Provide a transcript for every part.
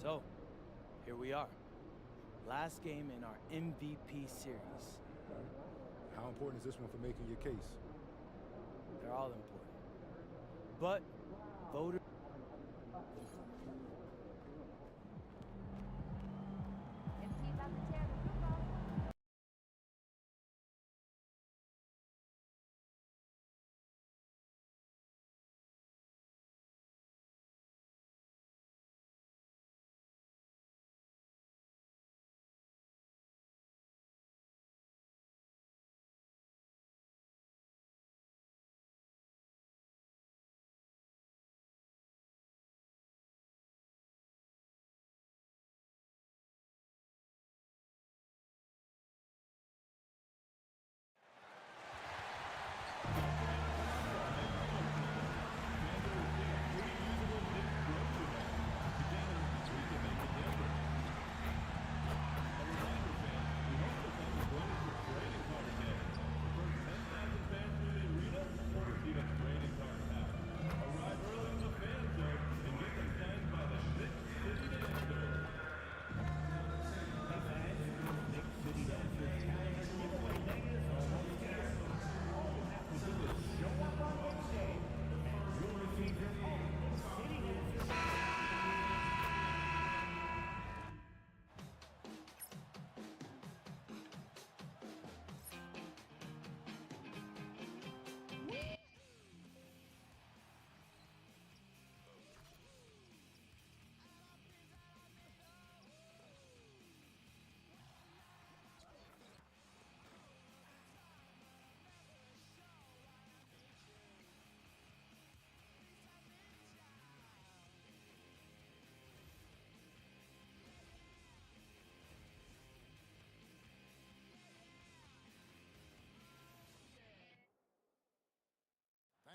So, here we are. Last game in our MVP series. How important is this one for making your case? They're all important. But voters...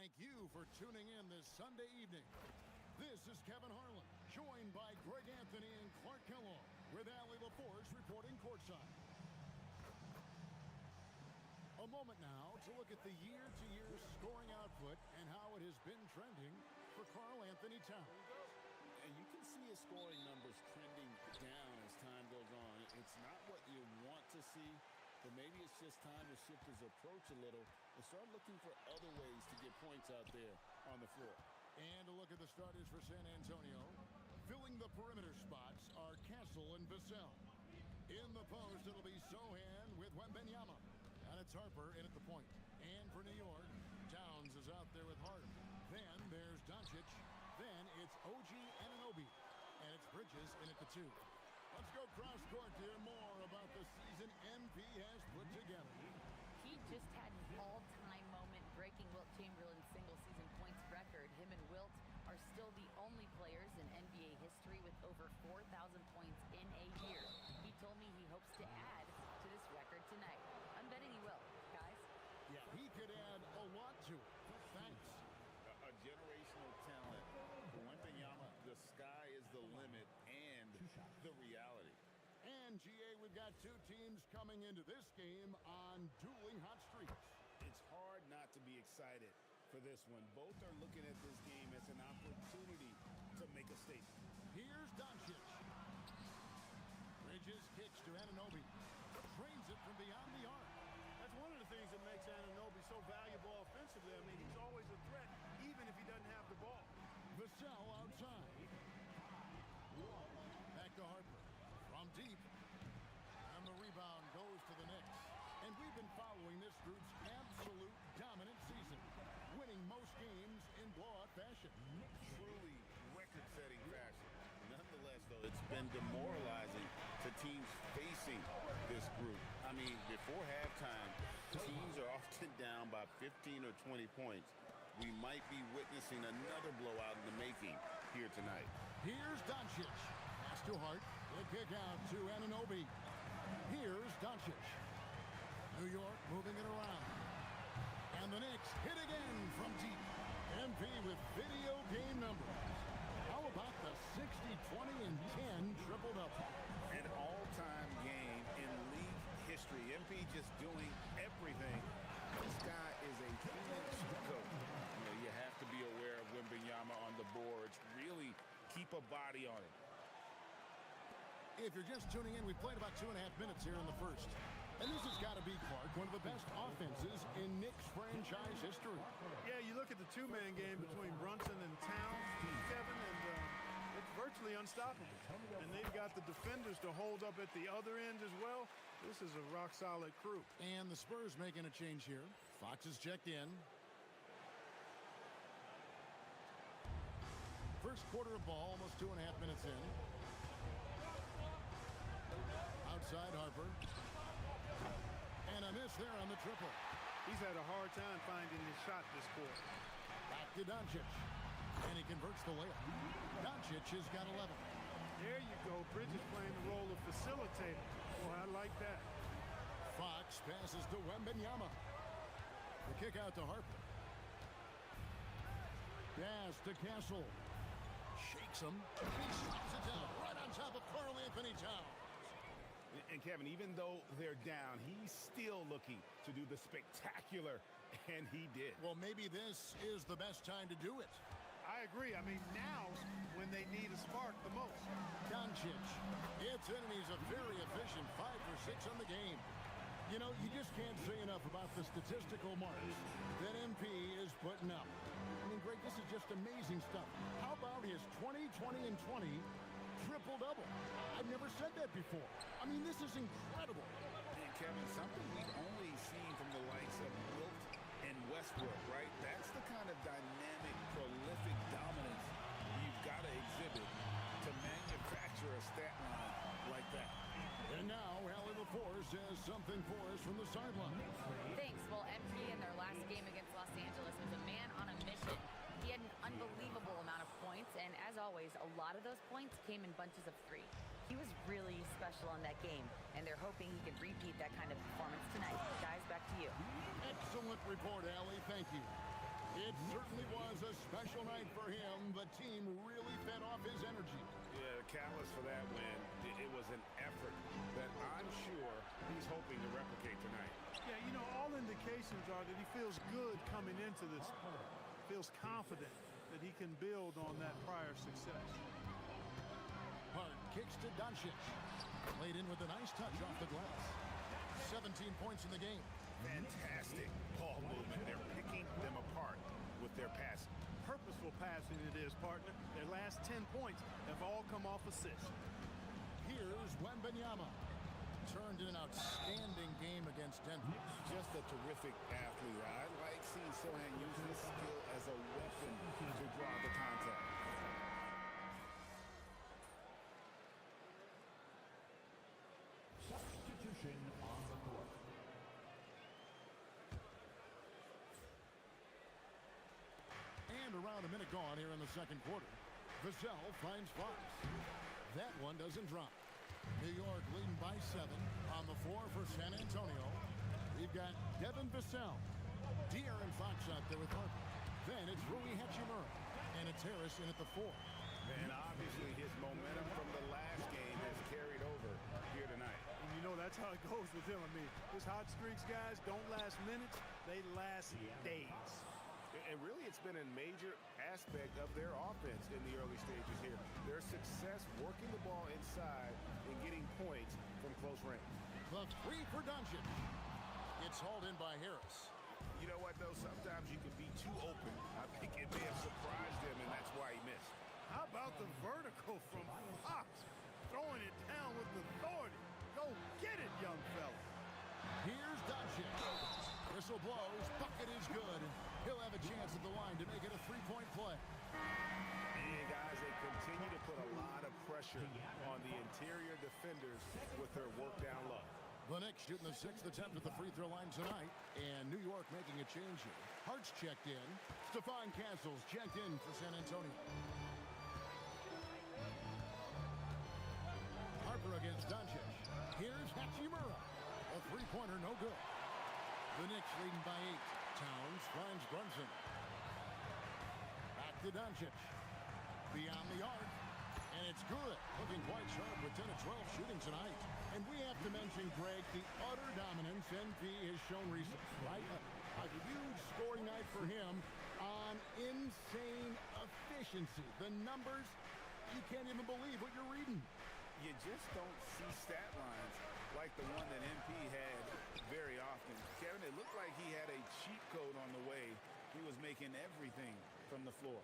Thank you for tuning in this Sunday evening. This is Kevin Harlan, joined by Greg Anthony and Clark Kellogg, with Allie LaForge reporting courtside. A moment now to look at the year-to-year scoring output and how it has been trending for Karl Anthony Towns. And you can see his scoring numbers trending down as time goes on. It's not what you want to see, but maybe it's just time to shift his approach a little and start looking for other ways to get points out there on the floor. And a look at the starters for San Antonio. Filling the perimeter spots are Castle and Vassell. In the post, it'll be Sohan with Wembanyama. And it's Harper in at the point. And for New York, Towns is out there with Hart. Then there's Doncic. Then it's OG Anunoby. And it's Bridges in at the 2. Let's go cross court to hear more about the season MP has put together. He just had an all-time moment breaking Wilt Chamberlain's single-season points record. Him and Wilt are still the only players in NBA history with over 4,000 points in a year. He told me he hopes to add to this record tonight. I'm betting he will, guys. Yeah, he could add a lot to it. Thanks. A generational talent. For Wembanyama, the sky is the limit and the reality. And, GA, we've got two teams coming into this game on dueling hot streaks. It's hard not to be excited for this one. Both are looking at this game as an opportunity to make a statement. Here's Doncic. Bridges kicks to Anunoby. Trains it from beyond the arc. That's one of the things that makes Anunoby so valuable offensively. I mean, he's always a threat, even if he doesn't have the ball. Vassell outside. Back to Harper. From deep. And the rebound goes to the Knicks. And we've been following this group's absolute dominant season, winning most games in blowout fashion. Truly record-setting fashion. Nonetheless, though, it's been demoralizing to teams facing this group. I mean, before halftime, teams are often down by 15 or 20 points. We might be witnessing another blowout in the making here tonight. Here's Doncic. Pass to Hart. The kick out to Anunoby. Here's Doncic. New York moving it around. And the Knicks hit again from deep. MP with video game numbers. How about the 60, 20, and 10 triple-double? An all-time game in league history. MP just doing everything. This guy is a Phoenix coach. You know, you have to be aware of Wembanyama on the boards. Really keep a body on it. If you're just tuning in, we've played about 2.5 minutes here in the first. And this has got to be, Clark, one of the best offenses in Knicks franchise history. Yeah, you look at the two-man game between Brunson and Towns, Kevin, and it's virtually unstoppable. And they've got the defenders to hold up at the other end as well. This is a rock-solid crew. And the Spurs making a change here. Fox is checked in. First quarter of ball, almost 2.5 minutes in. Outside Harper. And a miss there on the triple. He's had a hard time finding his shot this quarter. Back to Doncic. And he converts the layup. Doncic has got 11. There you go. Bridges playing the role of facilitator. Oh, I like that. Fox passes to Wembanyama. The kick out to Harper. Pass to Castle. Shakes him. And he slaps it down right on top of Karl Anthony Towns. And Kevin, even though they're down, he's still looking to do the spectacular, and he did. Well, maybe this is the best time to do it. I agree. I mean, now's when they need a spark the most. Doncic gets in, and he's a very efficient 5 for 6 on the game. You know, you just can't say enough about the statistical marks that MP is putting up. I mean, Greg, this is just amazing stuff. How about his 20, 20, and 20 triple-double? I've never said that before. I mean, this is incredible. And Kevin, something we've only seen from the likes of Wilt and Westbrook, right? That's the kind of dynamic, prolific dominance you've got to exhibit to manufacture a stat line like that. And now, Allie LaForce has something for us from the sideline. Thanks. Well, MP in their last game against Los Angeles was a man on a mission. He had an unbelievable amount of points, and as always, a lot of those points came in bunches of 3. He was really special in that game, and they're hoping he can repeat that kind of performance tonight. Guys, back to you. Excellent report, Allie. Thank you. It certainly was a special night for him. The team really fed off his energy. Yeah, the catalyst for that win, it was an effort that I'm sure he's hoping to replicate tonight. Yeah, you know, all indications are that he feels good coming into this point. Feels confident that he can build on that prior success. Hart kicks to Doncic. Laid in with a nice touch off the glass. 17 points in the game. Fantastic ball movement. They're picking them apart with their passing. Purposeful passing it is, partner. Their last 10 points have all come off assists. Here's Wembanyama. Turned in an outstanding game against Denver. Just a terrific athlete. I like seeing Sohan use his skill as a weapon to draw the contact. Substitution on the court. And around a minute gone here in the second quarter. Vassell finds Fox. That one doesn't drop. New York leading by 7 on the floor for San Antonio. We've got Devin Vassell. De'Aaron Fox out there with Harper. Then it's Rui Hachimura. And it's Harris in at the 4. And obviously his momentum from the last game has carried over here tonight. And you know that's how it goes with him. I mean, his hot streaks, guys, don't last minutes. They last days. And really, it's been a major aspect of their offense in the early stages here. Their success working the ball inside and getting points from close range. The 3 for Doncic. It's hauled in by Harris. You know what, though? Sometimes you can be too open. I think it may have surprised him, and that's why he missed. How about the vertical from Fox? Throwing it down with authority. Go get it, young fella. Here's Doncic. Whistle blows. Bucket is good. He'll have a chance at the line to make it a 3-point play. And guys, they continue to put a lot of pressure on the interior defenders with their work down low. The Knicks shooting the 6th attempt at the free throw line tonight. And New York making a change here. Hart's checked in. Stephon Castle's checked in for San Antonio. Harper against Doncic. Here's Hachimura. A three-pointer, no good. The Knicks leading by 8. Towns finds Brunson. Back to Doncic. Beyond the arc. And it's good. Looking quite sharp with 10 of 12 shooting tonight. And we have to mention, Greg, the utter dominance NP has shown recently, right? A huge scoring night for him on insane efficiency. The numbers, you can't even believe what you're reading. You just don't see stat lines like the one that MP had very often. Kevin, it looked like he had a cheat code on the way. He was making everything from the floor.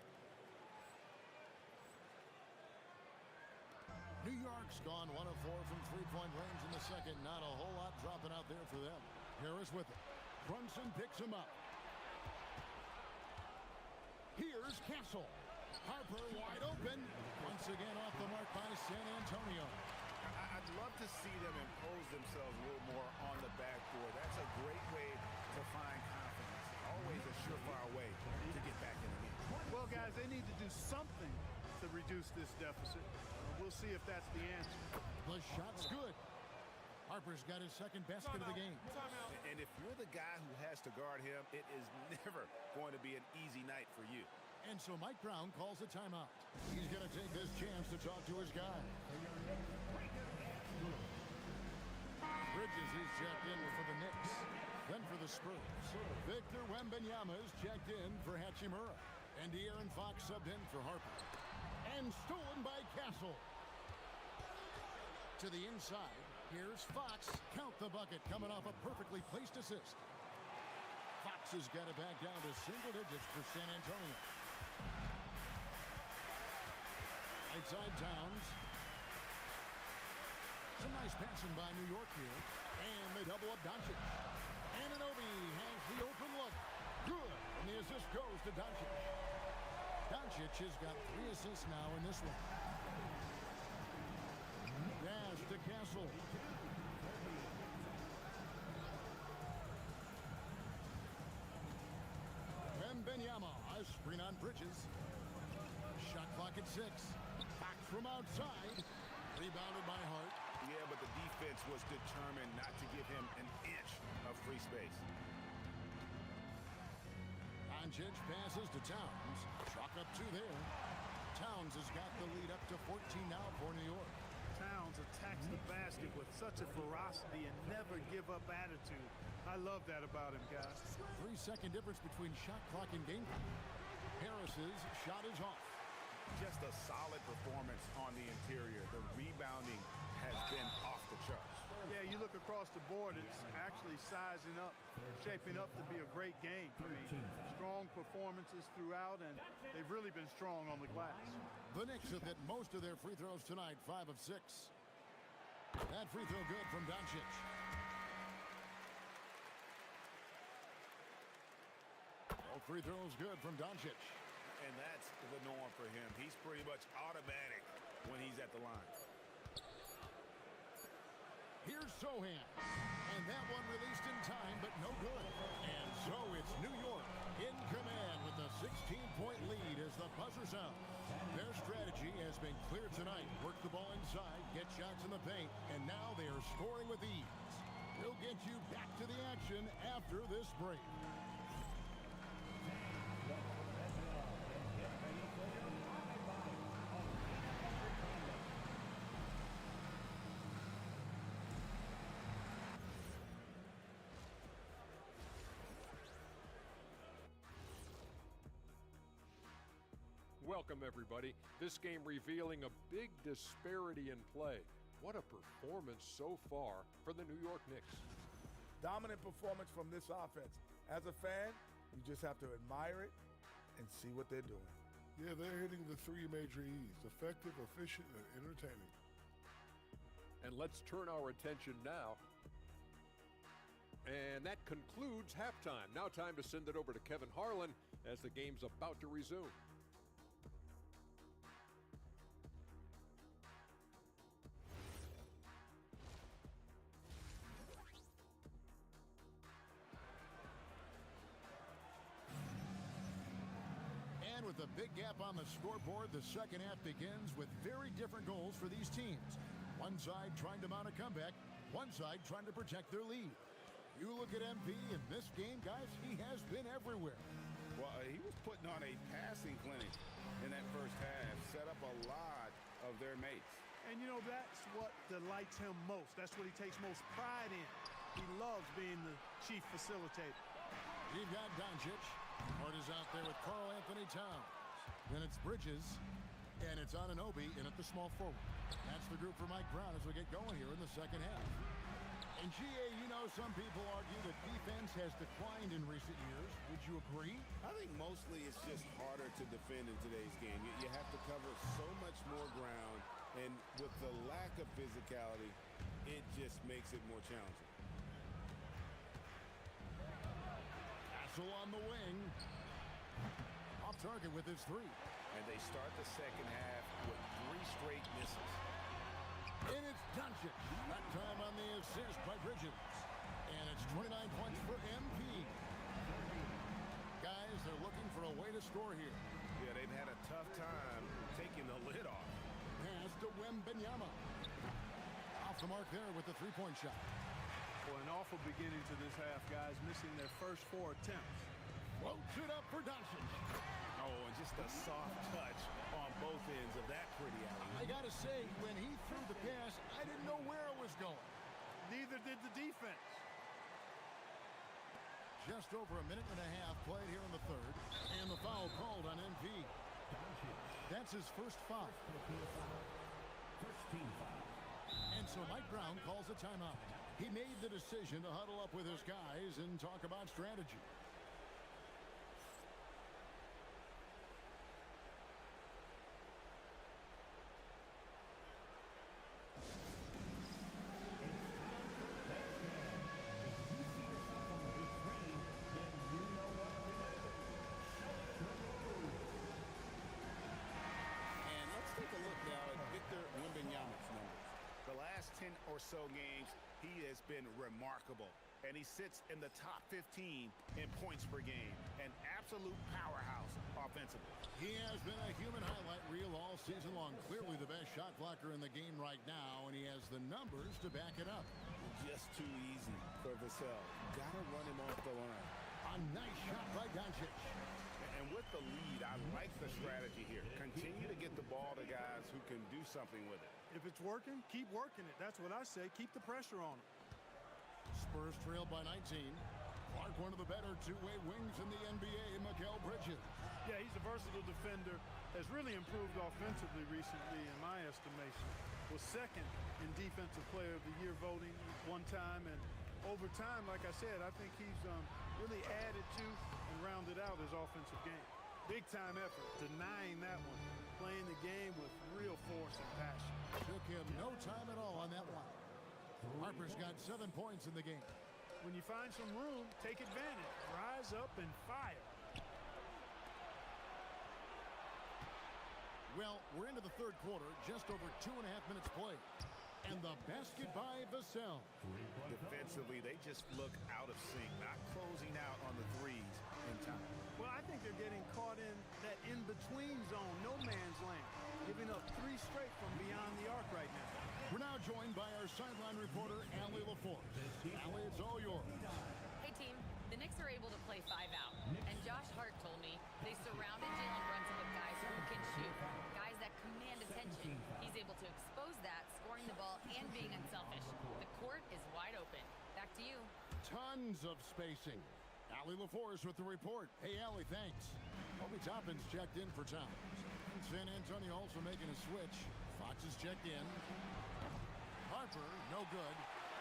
New York's gone 1 of 4 from three-point range in the second. Not a whole lot dropping out there for them. Harris with it. Brunson picks him up. Here's Castle. Harper wide open. Once again off the mark by San Antonio. I'd love to see them impose themselves a little more on the backboard. That's a great way to find confidence. Always a surefire way to get back in the game. Well, guys, they need to do something to reduce this deficit. We'll see if that's the answer. The shot's good. Harper's got his second basket of the game. And if you're the guy who has to guard him, it is never going to be an easy night for you. And so Mike Brown calls a timeout. He's going to take this chance to talk to his guy. Bridges is checked in for the Knicks. Then for the Spurs, Victor Wembanyama is checked in for Hachimura. And De'Aaron Fox subbed in for Harper. And stolen by Castle. To the inside, here's Fox. Count the bucket, coming off a perfectly placed assist. Fox has got it back down to single digits for San Antonio. Right side Towns. Some nice passing by New York here. And they double up Doncic. Anunoby has the open look. Good. And the assist goes to Doncic. Doncic has got 3 assists now in this one. Dash to Castle. Wembanyama, a screen on Bridges. Shot clock at 6. Back from outside. Rebounded by Hart. Yeah, but the defense was determined not to give him an inch of free space. Doncic passes to Towns. Chalk up 2 there. Towns has got the lead up to 14 now for New York. Towns attacks the basket with such a ferocity and never give up attitude. I love that about him, guys. 3-second difference between shot clock and game clock. Harris's shot is off. Just a solid performance on the interior. The rebounding has been off the charts. Yeah, you look across the board, it's actually sizing up, shaping up to be a great game. I mean, strong performances throughout, and they've really been strong on the glass. The Knicks have hit most of their free throws tonight, 5 of 6. That free throw good from Doncic. All free throws good from Doncic. And that's the norm for him. He's pretty much automatic when he's at the line. Here's Sohan. And that one released in time, but no good. And so it's New York in command with a 16-point lead as the buzzer sounds. Their strategy has been clear tonight. Work the ball inside, get shots in the paint, and now they are scoring with ease. We'll get you back to the action after this break. Welcome, everybody. This game revealing a big disparity in play. What a performance so far for the New York Knicks. Dominant performance from this offense. As a fan, you just have to admire it and see what they're doing. Yeah, they're hitting the 3 major E's: effective, efficient, and entertaining. And let's turn our attention now. And that concludes halftime. Now time to send it over to Kevin Harlan as the game's about to resume. With a big gap on the scoreboard, the second half begins with very different goals for these teams. One side trying to mount a comeback, one side trying to protect their lead. You look at MP in this game, guys, he has been everywhere. Well, he was putting on a passing clinic in that first half, set up a lot of their mates. And you know, that's what delights him most. That's what he takes most pride in. He loves being the chief facilitator. You've got Doncic. Hart is out there with Karl Anthony Towns. Then it's Bridges. And it's Anunoby in at the small forward. That's the group for Mike Brown as we get going here in the second half. And GA, you know, some people argue that defense has declined in recent years. Would you agree? I think mostly it's just harder to defend in today's game. You have to cover so much more ground, and with the lack of physicality, it just makes it more challenging. Castle on the wing. Off target with his three. And they start the second half with 3 straight misses. And it's doncic. That time on the assist by Bridges. And it's 29 points for MP. Guys, they're looking for a way to score here. Yeah, they've had a tough time taking the lid off. Pass to Wembanyama. Off the mark there with the three-point shot. Well, an awful beginning to this half, guys, missing their first 4 attempts. Floats it up for doncic. Oh, and just a soft touch on both ends of that pretty alley. I got to say, when he threw the pass, I didn't know where it was going. Neither did the defense. Just over a minute and a half played here in the third. And the foul called on MP. That's his first foul. First team foul. And so Mike Brown calls a timeout. He made the decision to huddle up with his guys and talk about strategy. Or so games, he has been remarkable. And he sits in the top 15 in points per game. An absolute powerhouse offensively. He has been a human highlight reel all season long. Clearly the best shot blocker in the game right now, and he has the numbers to back it up. Just too easy for Vassell. Gotta run him off the line. A nice shot by doncic. And with the lead, I like the strategy here. Continue to get the ball to guys who can do something with it. If it's working, keep working it. That's what I say. Keep the pressure on them. Spurs trailed by 19. Clark, one of the better two-way wings in the NBA, Mikal Bridges. Yeah, he's a versatile defender. Has really improved offensively recently, in my estimation. Was second in Defensive Player of the Year voting one time. And over time, like I said, I think he's really added to and rounded out his offensive game. Big-time effort, denying that one. Playing the game with real force and passion. Took him no time at all on that one. Harper's got 7 points in the game. When you find some room, take advantage. Rise up and fire. Well, we're into the third quarter, just over 2.5 minutes played. And the basket by Vassell. Defensively, they just look out of sync, not closing out on the threes in time. Well, I think they're getting caught in that in-between zone, no man's land, giving up 3 straight from beyond the arc right now. We're now joined by our sideline reporter, Allie LaForce. Allie, it's all yours. Hey, team. The Knicks are able to play 5 out. And Josh Hart told me they surrounded Jalen Brunson with guys who can shoot, guys that command attention. He's able to expose that, scoring the ball and being unselfish. The court is wide open. Back to you. Tons of spacing. Allie LaForce with the report. Hey, Allie, thanks. Obi Toppin's checked in for Towns. And San Antonio also making a switch. Fox is checked in. Harper, no good.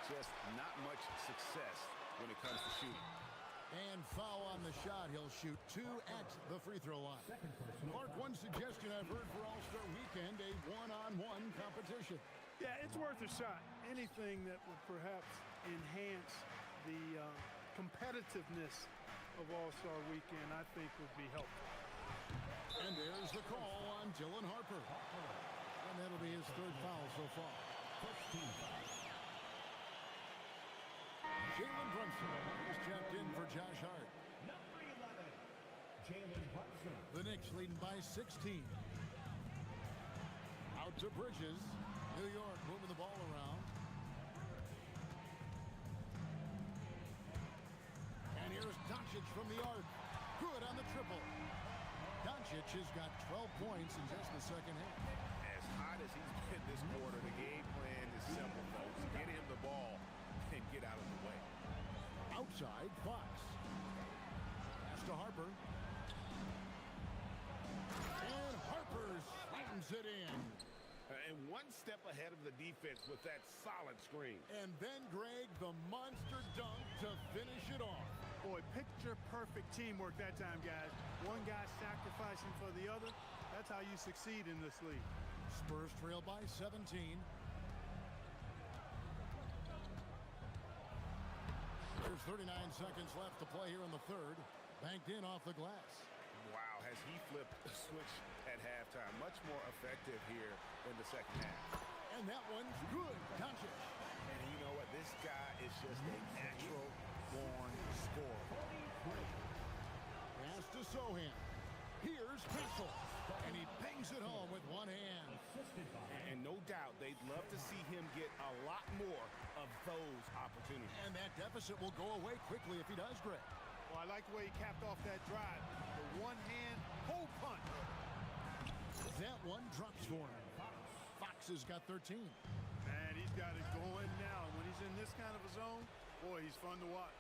Just not much success when it comes to shooting. And foul on the shot. He'll shoot 2 at the free throw line. Clark, one suggestion I've heard for All-Star Weekend, a one-on-one competition. Yeah, it's worth a shot. Anything that would perhaps enhance the competitiveness of All-Star Weekend, I think would be helpful. And there's the call on Dylan Harper. And that'll be his 3rd foul so far. First team foul. Jalen Brunson is checked in for Josh Hart. Number 11, Jalen Brunson. The Knicks leading by 16. Out to Bridges. New York moving the ball around. And here's doncic from the arc. Good on the triple. Doncic has got 12 points in just the second half. As hot as he's been this quarter, the game plan is simple, folks. Get him the ball and get out of the way. Outside, Fox. Pass to Harper. And Harper slams it in. And one step ahead of the defense with that solid screen. And then, Greg, the monster dunk to finish it off. Boy, picture-perfect teamwork that time, guys. One guy sacrificing for the other. That's how you succeed in this league. Spurs trail by 17. There's 39 seconds left to play here in the third. Banked in off the glass. Wow, has he flipped the switch at halftime. Much more effective here in the second half. And that one's good. Doncic. And you know what? This guy is just a natural-born scorer. Pass to Sohan. Here's Kessel. And he bangs it home with one hand. And no doubt, they'd love to see him get a lot more of those opportunities. And that deficit will go away quickly if he does, Greg. Well, I like the way he capped off that drive. The one-hand hole punch. That one drops for him. Fox has got 13. Man, he's got it going now. And when he's in this kind of a zone, boy, he's fun to watch.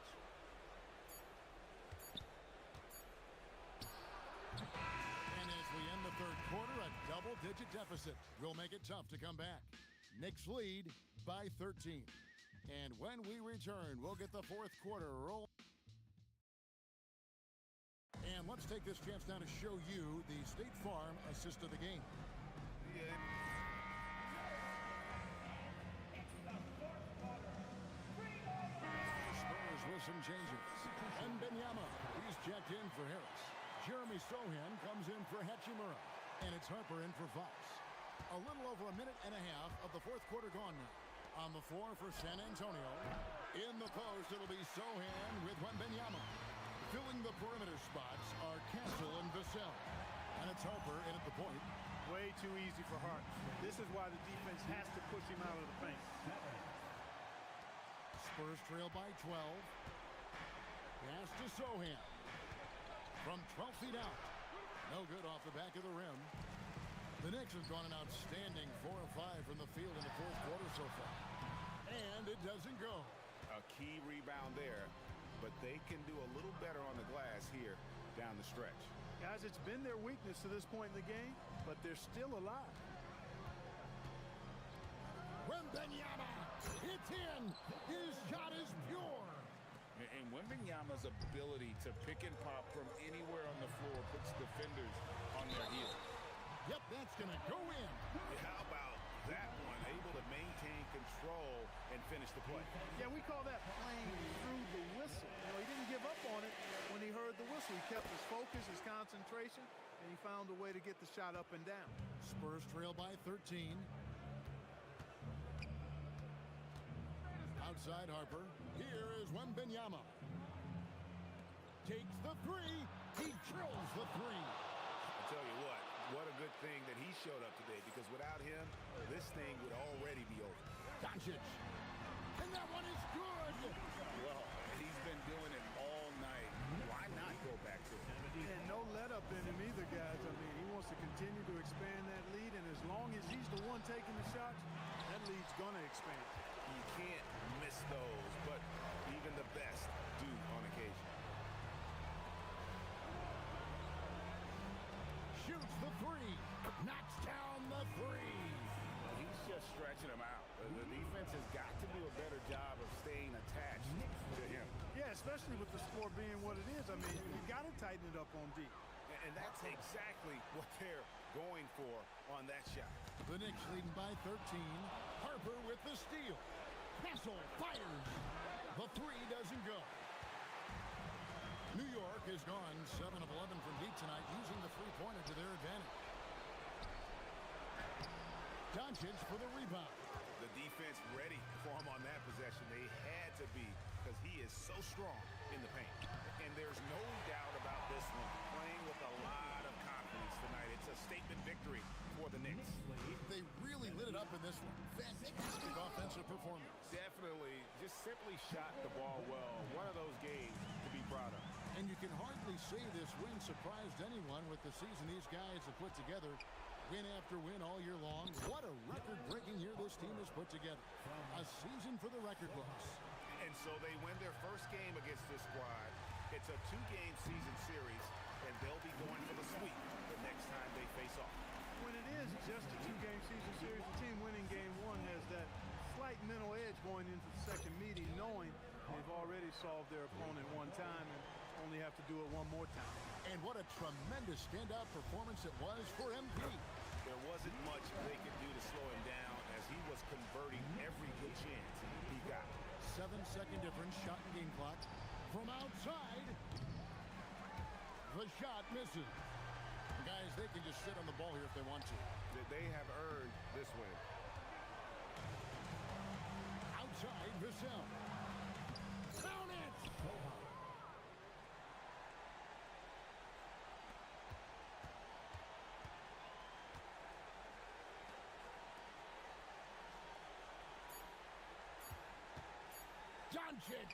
And as we end the third quarter, a double-digit deficit will make it tough to come back. Knicks lead by 13. And when we return, we'll get the fourth quarter roll. And let's take this chance now to show you the State Farm assist of the game. Spurs with some changes. And Benyama, he's checked in for Harris. Jeremy Sohan comes in for Hachimura. And it's Harper in for Fox. A little over a minute and a half of the fourth quarter gone now. On the floor for San Antonio. In the post, it'll be Sohan with Wembanyama. Filling the perimeter spots are Castle and Vassell. And it's Harper in at the point. Way too easy for Hart. This is why the defense has to push him out of the paint. Spurs trail by 12. Pass to Sohan. From 12 feet out. No good off the back of the rim. The Knicks have gone an outstanding 4 of 5 from the field in the fourth quarter so far. And it doesn't go. A key rebound there, but they can do a little better on the glass here down the stretch. Guys, it's been their weakness to this point in the game, but they're still alive. Wembanyama, it's in. His shot is pure. And Wembanyama's ability to pick and pop from anywhere on the floor puts defenders on their heels. Yep, that's going to go in. How about that one? Able to maintain control and finish the play. Yeah, we call that playing through the whistle. You know, he didn't give up on it when he heard the whistle. He kept his focus, his concentration, and he found a way to get the shot up and down. Spurs trail by 13. Outside Harper. Here is Wembanyama. Takes the three. He drills the three. I tell you what a good thing that he showed up today, because without him, this thing would already be over. Doncic. And that one is good. Well, he's been doing it all night. Why not go back to it? And no let up in him either, guys. I mean, he wants to continue to expand that lead, and as long as he's the one taking the shots, that lead's going to expand. You can't miss those, but even the best do on occasion. Shoots the three. Knocks down the three. He's just stretching them out. The defense has got to do a better job of staying attached to him. Yeah, especially with the score being what it is. I mean, you got to tighten it up on D. And that's exactly what they're going for on that shot. The Knicks leading by 13. Harper with the steal. Castle fires. The three doesn't go. New York has gone 7 of 11 from deep tonight, using the three-pointer to their advantage. Doncic for the rebound. The defense ready for him on that possession. They had to be, because he is so strong in the paint. And there's no doubt about this one. Playing with a lot of confidence tonight. It's a statement victory for the Knicks. They really lit it up in this one. Fantastic offensive performance. Definitely just simply shot the ball well. One of those games to be proud of. And you can hardly say this win surprised anyone with the season these guys have put together. Win after win all year long. What a record-breaking year this team has put together. A season for the record books. And so they win their first game against this squad. It's a 2-game season series, and they'll be going for the sweep the next time they face off. When it is just going into the second meeting knowing they've already solved their opponent one time and only have to do it one more time. And what a tremendous standout performance it was for MP. There wasn't much they could do to slow him down as he was converting every good chance he got. 7-second difference, shot and game clock. From outside, the shot misses. Guys, they can just sit on the ball here if they want to. They have earned this win. Outside, Vassell. Count it! Doncic.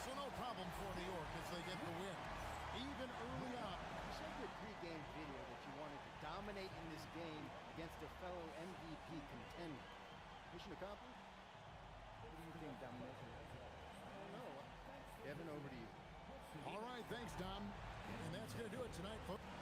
So no problem for New York as they get the win. Even early on. You said in your pregame video that you wanted to dominate in this game against a fellow MVP contender. Mission accomplished? What do you think domination is? I don't know. Kevin, over to you. All right, thanks, Dom. And that's going to do it tonight, folks.